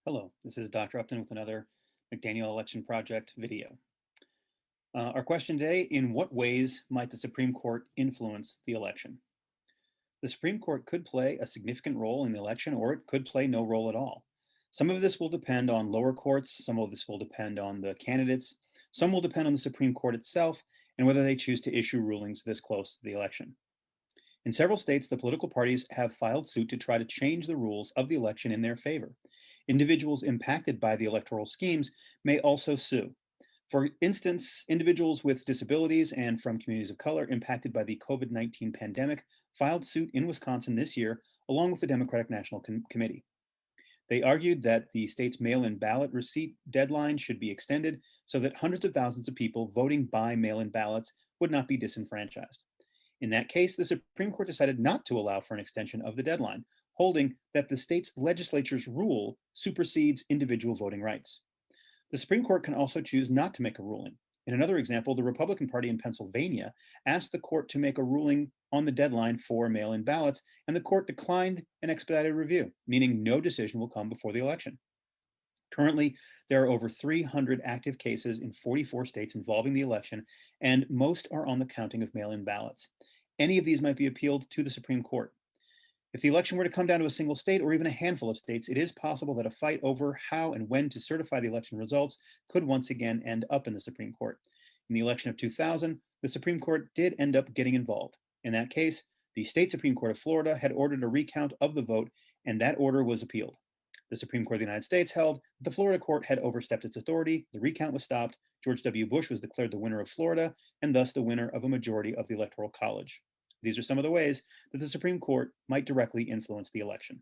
Hello, this is Dr. Upton with another McDaniel Election Project video. Our question today, in what ways might the Supreme Court influence the election? The Supreme Court could play a significant role in the election, or it could play no role at all. Some of this will depend on lower courts, some of this will depend on the candidates, some will depend on the Supreme Court itself and whether they choose to issue rulings this close to the election. In several states, the political parties have filed suit to try to change the rules of the election in their favor. Individuals impacted by the electoral schemes may also sue. For instance, individuals with disabilities and from communities of color impacted by the COVID-19 pandemic filed suit in Wisconsin this year, along with the Democratic National Committee. They argued that the state's mail in ballot receipt deadline should be extended so that hundreds of thousands of people voting by mail in ballots would not be disenfranchised. In that case, the Supreme Court decided not to allow for an extension of the deadline, holding that the state's legislature's rule supersedes individual voting rights. The Supreme Court can also choose not to make a ruling. In another example, the Republican Party in Pennsylvania asked the court to make a ruling on the deadline for mail in ballots, and the court declined an expedited review, meaning no decision will come before the election. Currently, there are over 300 active cases in 44 states involving the election, and most are on the counting of mail in ballots. Any of these might be appealed to the Supreme Court. If the election were to come down to a single state or even a handful of states, it is possible that a fight over how and when to certify the election results could once again end up in the Supreme Court. In the election of 2000, the Supreme Court did end up getting involved. In that case, the state Supreme Court of Florida had ordered a recount of the vote, and that order was appealed. The Supreme Court of the United States held that the Florida court had overstepped its authority, the recount was stopped, George W. Bush was declared the winner of Florida, and thus the winner of a majority of the Electoral College. These are some of the ways that the Supreme Court might directly influence the election.